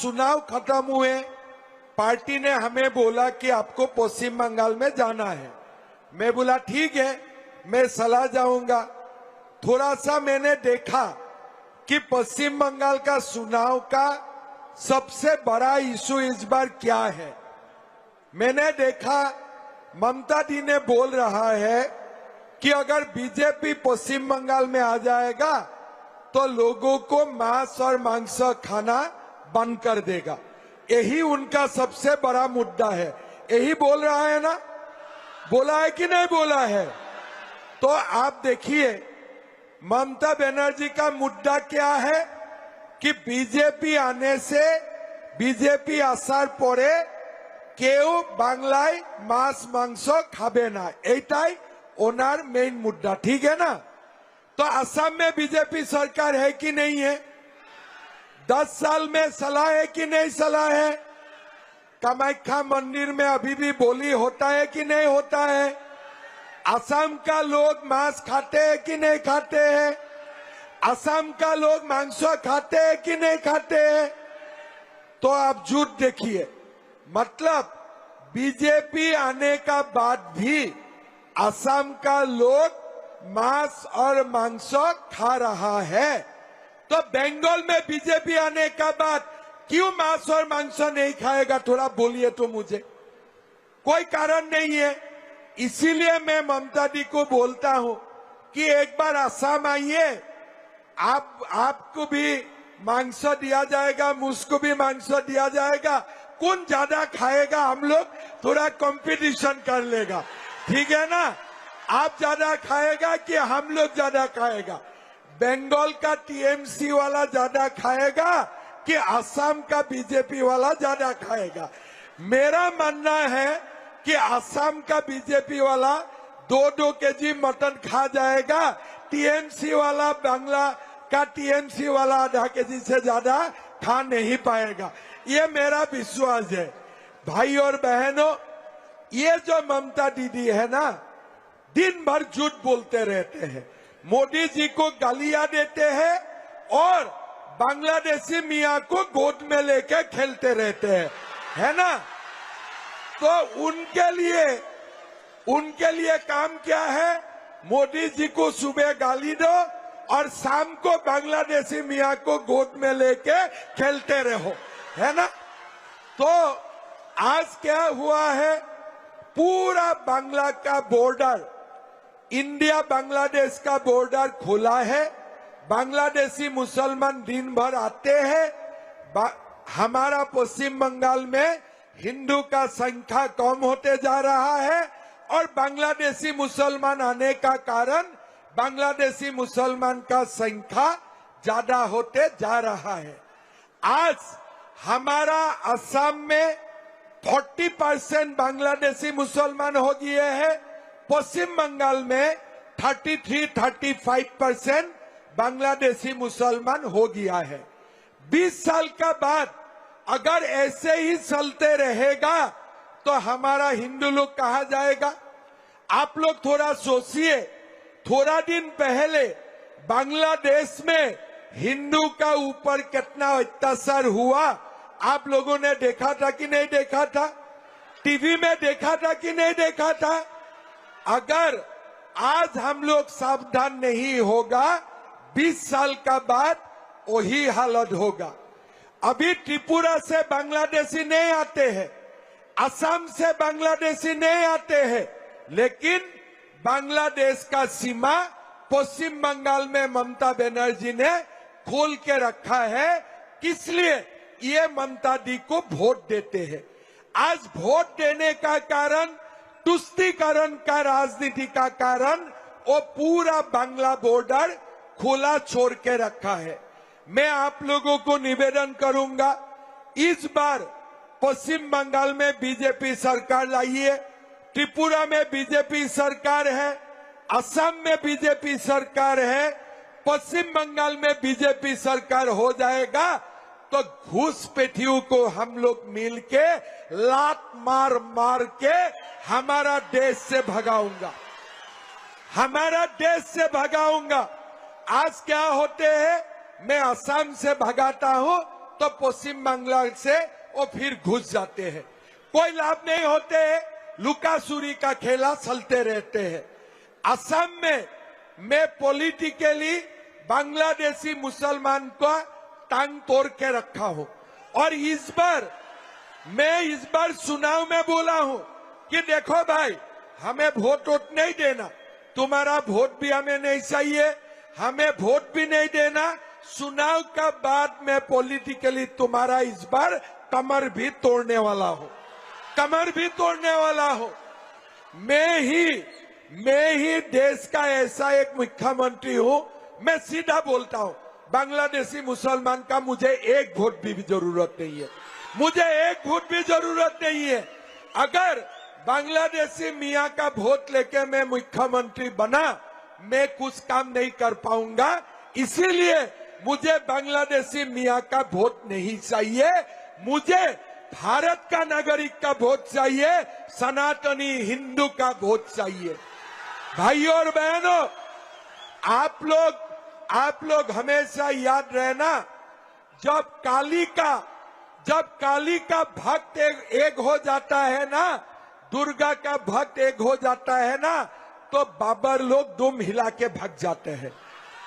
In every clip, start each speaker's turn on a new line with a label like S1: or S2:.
S1: चुनाव खत्म हुए, पार्टी ने हमें बोला कि आपको पश्चिम बंगाल में जाना है। मैं बोला ठीक है, मैं सलाह जाऊंगा। थोड़ा सा मैंने देखा कि पश्चिम बंगाल का चुनाव का सबसे बड़ा इशू इस बार क्या है। मैंने देखा ममता दी ने बोल रहा है कि अगर बीजेपी पश्चिम बंगाल में आ जाएगा तो लोगों को मांस और मांस खाना बंद कर देगा। यही उनका सबसे बड़ा मुद्दा है। यही बोल रहा है ना, बोला है कि नहीं बोला है? तो आप देखिए ममता बनर्जी का मुद्दा क्या है कि बीजेपी आने से, बीजेपी आसार परे केउ बांग्लाय मांस मांस खाबे ना, एटाई ओनार मेन मुद्दा। ठीक है ना? तो असम में बीजेपी सरकार है कि नहीं है? 10 साल में सलाह है कि नहीं सलाह है? कामाख्या मंदिर में अभी भी बोली होता है कि नहीं होता है? असम का लोग मांस खाते हैं कि नहीं खाते हैं? असम का लोग मांस खाते हैं कि नहीं खाते हैं? तो आप झूठ देखिए, मतलब बीजेपी आने का बाद भी असम का लोग मांस और मांस खा रहा है। तो बंगाल में बीजेपी आने का बाद क्यों मांस और मांस नहीं खाएगा? थोड़ा बोलिए तो मुझे। कोई कारण नहीं है। इसीलिए मैं ममता दी को बोलता हूं कि एक बार असम आइए, आपको भी मांस दिया जाएगा, मुझको भी मांस दिया जाएगा। कौन ज्यादा खाएगा हम लोग थोड़ा कंपटीशन कर लेगा। ठीक है ना? आप ज्यादा खाएगा कि हम लोग ज्यादा खाएगा? बंगाल का टीएमसी वाला ज्यादा खाएगा कि असम का बीजेपी वाला ज्यादा खाएगा? मेरा मानना है कि असम का बीजेपी वाला 2-2 केजी मटन खा जाएगा, टीएमसी वाला, बांग्ला का टीएमसी वाला आधा केजी से ज्यादा खा नहीं पाएगा। ये मेरा विश्वास है। भाई और बहनों, ये जो ममता दीदी है ना, दिन भर झूठ बोलते रहते हैं, मोदी जी को गालियां देते हैं और बांग्लादेशी मियां को गोद में लेके खेलते रहते हैं, है ना? तो उनके लिए काम क्या है? मोदी जी को सुबह गाली दो और शाम को बांग्लादेशी मियां को गोद में लेके खेलते रहो, है ना? तो आज क्या हुआ है, पूरा बांग्ला का बॉर्डर, इंडिया बांग्लादेश का बॉर्डर खुला है। बांग्लादेशी मुसलमान दिन भर आते हैं। हमारा पश्चिम बंगाल में हिंदू का संख्या कम होते जा रहा है और बांग्लादेशी मुसलमान आने का कारण बांग्लादेशी मुसलमान का संख्या ज्यादा होते जा रहा है। आज हमारा असम में 40% बांग्लादेशी मुसलमान हो गए हैं। पश्चिम बंगाल में 33-35% बांग्लादेशी मुसलमान हो गया है। 20 साल का बाद अगर ऐसे ही चलते रहेगा तो हमारा हिंदू लोग कहाँ जाएगा? आप लोग थोड़ा सोचिए, थोड़ा दिन पहले बांग्लादेश में हिंदू का ऊपर कितना अत्याचार हुआ आप लोगों ने देखा था कि नहीं देखा था? टीवी में देखा था कि नहीं देखा था? अगर आज हम लोग सावधान नहीं होगा, 20 साल का बाद वही हालत होगा। अभी त्रिपुरा से बांग्लादेशी नहीं आते हैं, असम से बांग्लादेशी नहीं आते हैं, लेकिन बांग्लादेश का सीमा पश्चिम बंगाल में ममता बनर्जी ने खोल के रखा है। किस लिए? ये ममता दी को वोट देते हैं। आज वोट देने का कारण, तुष्टीकरण का राजनीति का कारण वो पूरा बांग्ला बॉर्डर खुला छोड़ के रखा है। मैं आप लोगों को निवेदन करूंगा, इस बार पश्चिम बंगाल में बीजेपी सरकार लाइए, त्रिपुरा में बीजेपी सरकार है, असम में बीजेपी सरकार है, पश्चिम बंगाल में बीजेपी सरकार हो जाएगा तो घुसपैठियों को हम लोग मिलके लात मार मार के हमारा देश से भगाऊंगा, हमारा देश से भगाऊंगा। आज क्या होते हैं, मैं असम से भगाता हूं तो पश्चिम बंगाल से वो फिर घुस जाते हैं। कोई लाभ नहीं होते है, लुकासुरी का खेला चलते रहते हैं। असम में मैं पॉलिटिकली बांग्लादेशी मुसलमान को टांग तोड़ के रखा हूं, और इस बार चुनाव में बोला हूं कि देखो भाई, हमें वोट नहीं देना, तुम्हारा वोट भी हमें नहीं चाहिए, हमें वोट भी नहीं देना। चुनाव का बाद में पॉलिटिकली तुम्हारा इस बार कमर भी तोड़ने वाला हो, कमर भी तोड़ने वाला हो। मैं ही देश का ऐसा एक मुख्यमंत्री हूं, मैं सीधा बोलता हूं, बांग्लादेशी मुसलमान का मुझे एक वोट भी जरूरत नहीं है, मुझे एक वोट भी जरूरत नहीं है। अगर बांग्लादेशी मियां का वोट लेके मैं मुख्यमंत्री बना, मैं कुछ काम नहीं कर पाऊंगा। इसीलिए मुझे बांग्लादेशी मियां का वोट नहीं चाहिए, मुझे भारत का नागरिक का वोट चाहिए, सनातनी हिंदू का वोट चाहिए। भाइयों और बहनों, आप लोग हमेशा याद रहना, जब काली का भक्त एक हो जाता है ना, दुर्गा का भक्त एक हो जाता है ना, तो बाबर लोग दुम हिला के भाग जाते हैं।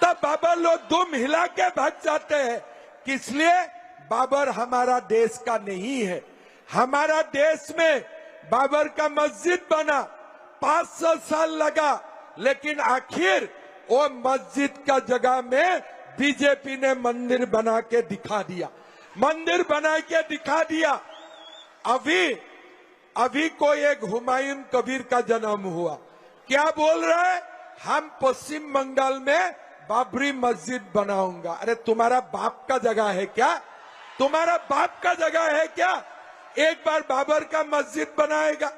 S1: तब बाबर लोग दुम हिला के भाग जाते हैं, किस लिए? बाबर हमारा देश का नहीं है। हमारा देश में बाबर का मस्जिद बना, 500 साल लगा, लेकिन आखिर वो मस्जिद का जगह में बीजेपी ने मंदिर बना के दिखा दिया, मंदिर बना के दिखा दिया। अभी कोई एक हुमायूं कबीर का जन्म हुआ, क्या बोल रहा है? हम पश्चिम बंगाल में बाबरी मस्जिद बनाऊंगा। अरे तुम्हारा बाप का जगह है क्या? तुम्हारा बाप का जगह है क्या? एक बार बाबर का मस्जिद बनाएगा,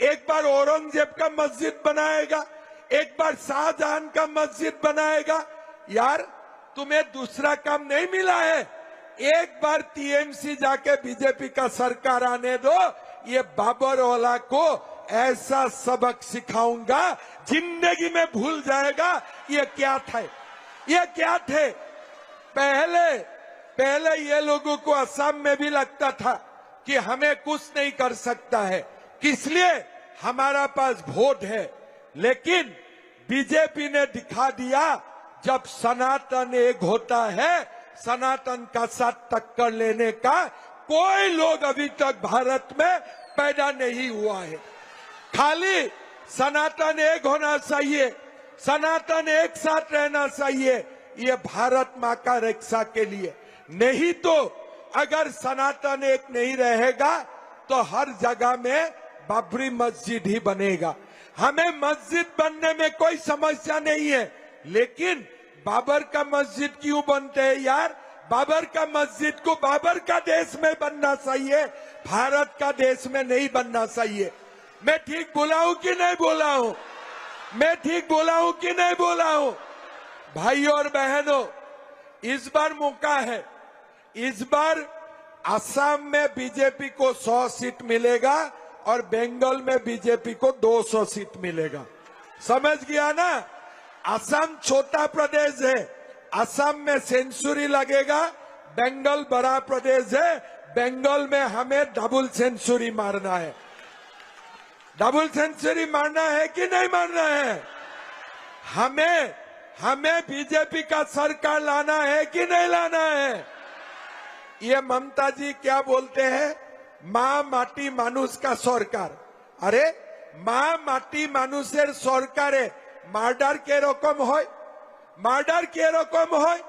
S1: एक बार औरंगजेब का मस्जिद बनाएगा, एक बार शाहजहां का मस्जिद बनाएगा। यार, तुम्हें दूसरा काम नहीं मिला है? एक बार टीएमसी जाके बीजेपी का सरकार आने दो, ये बाबर वाला को ऐसा सबक सिखाऊंगा, जिंदगी में भूल जाएगा ये क्या था, ये क्या थे। पहले ये लोगों को असम में भी लगता था कि हमें कुछ नहीं कर सकता है, किस लिए? हमारा पास वोट है। लेकिन बीजेपी ने दिखा दिया, जब सनातन एक होता है, सनातन का साथ टक्कर लेने का कोई लोग अभी तक भारत में पैदा नहीं हुआ है। खाली सनातन एक होना चाहिए, सनातन एक साथ रहना चाहिए, ये भारत माँ का रक्षा के लिए। नहीं तो अगर सनातन एक नहीं रहेगा तो हर जगह में बाबरी मस्जिद ही बनेगा। हमें मस्जिद बनने में कोई समस्या नहीं है, लेकिन बाबर का मस्जिद क्यों बनते हैं यार? बाबर का मस्जिद को बाबर का देश में बनना चाहिए, भारत का देश में नहीं बनना चाहिए। मैं ठीक बोला हूं कि नहीं बोला हूं? मैं ठीक बोला हूं कि नहीं बोला हूं? भाइयों और बहनों, इस बार मौका है, इस बार असम में बीजेपी को 100 सीट मिलेगा और बंगाल में बीजेपी को 200 सीट मिलेगा। समझ गया ना? असम छोटा प्रदेश है, असम में सेंचुरी लगेगा, बंगाल बड़ा प्रदेश है, बंगाल में हमें डबल सेंचुरी मारना है। डबल सेंचुरी मारना है कि नहीं मारना है? हमें बीजेपी का सरकार लाना है कि नहीं लाना है? ये ममता जी क्या बोलते हैं? माँ माटी मानुष का सरकार। अरे माँ माटी मानुषेर सरकारे मार्डार के रकम হয়, मार्डार के रकम হয়,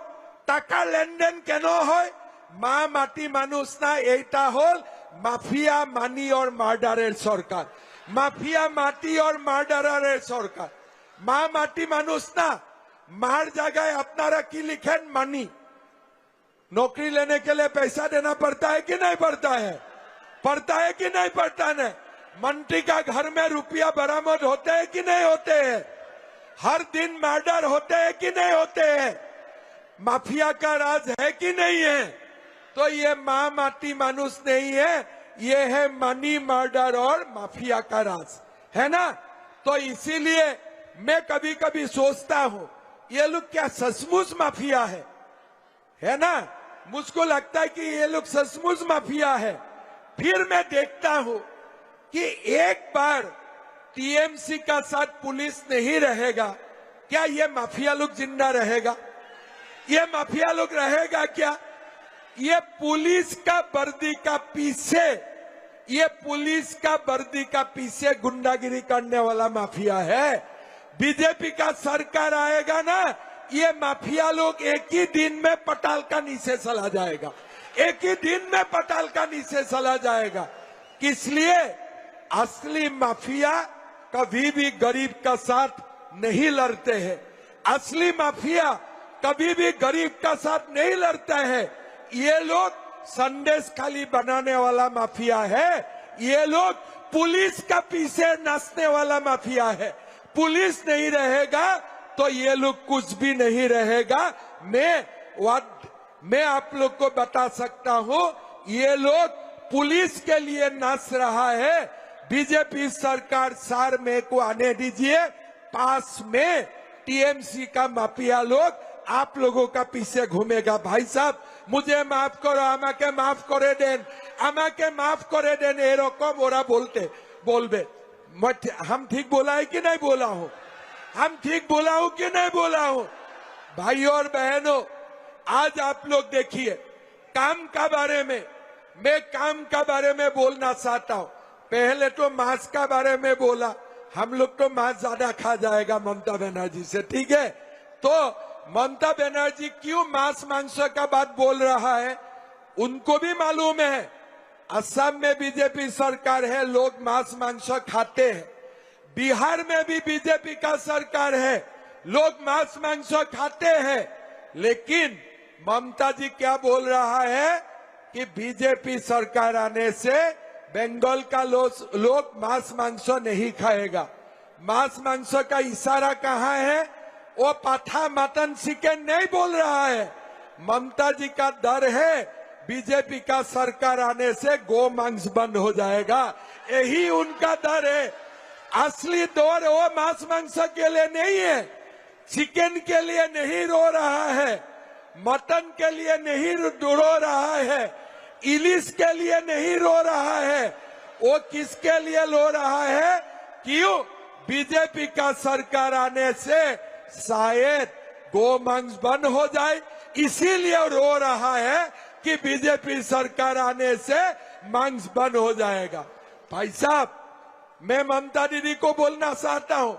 S1: टाका लेनदेन केन হয়? माँ माटी मानुष ना, एटा हल माफिया मानी और मार्डारेर सरकार, माफिया माटी और मार्डारेर सरकार। माँ माटी मानुष ना, मार जगह अपनारा की लिखें मानी। नौकरी लेने के लिए पैसा देना पड़ता है कि नहीं पड़ता है? पड़ता है कि नहीं पड़ता है? मंत्री का घर में रुपया बरामद होते हैं कि नहीं होते हैं? हर दिन मर्डर होते हैं कि नहीं होते हैं? माफिया का राज है कि नहीं है? तो ये माँ माटी मानुष नहीं है, ये है मनी मर्डर और माफिया का राज, है ना? तो इसीलिए मैं कभी कभी सोचता हूं, ये लोग क्या सचमुच माफिया है ना? मुझको लगता है कि ये लोग सचमुच माफिया है। फिर मैं देखता हूं कि एक बार टीएमसी का साथ पुलिस नहीं रहेगा, क्या ये माफिया लोग जिंदा रहेगा? ये माफिया लोग रहेगा क्या? ये पुलिस का वर्दी का पीछे, ये पुलिस का वर्दी का पीछे गुंडागिरी करने वाला माफिया है। बीजेपी का सरकार आएगा ना, ये माफिया लोग एक ही दिन में पटाल का नीचे चला जाएगा, एक ही दिन में पटाल का नीचे चला जाएगा। इसलिए असली माफिया कभी भी गरीब का साथ नहीं लड़ते हैं। असली माफिया कभी भी गरीब का साथ नहीं लड़ता है। ये लोग संदेश खाली बनाने वाला माफिया है। ये लोग पुलिस का पीछे नाचने वाला माफिया है। पुलिस नहीं रहेगा तो ये लोग कुछ भी नहीं रहेगा। मैं आप लोग को बता सकता हूं, ये लोग पुलिस के लिए नाच रहा है। बीजेपी सरकार 4 मई को आने दीजिए, पास में टीएमसी का माफिया लोग आप लोगों का पीछे घूमेगा। भाई साहब मुझे माफ करो, আমাকে माफ करे देन, আমাকে माफ करे देन, এরকম ওরা बोलबे। हम ठीक बोला है कि नहीं बोला हूं? हम ठीक बोला हूं कि नहीं बोला हूं? भाइयों और बहनों, आज आप लोग देखिए, काम का बारे में, मैं काम का बारे में बोलना चाहता हूं। पहले तो मांस का बारे में बोला, हम लोग तो मांस ज्यादा खा जाएगा ममता बनर्जी से, ठीक है? तो ममता बनर्जी क्यों मांस मांस का बात बोल रहा है? उनको भी मालूम है असम में बीजेपी सरकार है, लोग मांस मांस खाते हैं। बिहार में भी बीजेपी का सरकार है, लोग मांस मांस खाते हैं। लेकिन ममता जी क्या बोल रहा है कि बीजेपी सरकार आने से बंगाल का लोग मांस मांस नहीं खाएगा। मांस मांस का इशारा कहाँ है? वो पाठा मटन चिकन नहीं बोल रहा है। ममता जी का डर है बीजेपी का सरकार आने से गो मांस बंद हो जाएगा, यही उनका डर है। असली दौर वो मांस मांस के लिए नहीं है, चिकन के लिए नहीं रो रहा है, मटन के लिए नहीं रो रहा है, इलिश के लिए नहीं रो रहा है। वो किसके लिए रो रहा है? क्यों? बीजेपी का सरकार आने से शायद गो मांस बंद हो जाए, इसीलिए रो रहा है कि बीजेपी सरकार आने से मांस बंद हो जाएगा। भाई साहब, मैं ममता दीदी को बोलना चाहता हूं,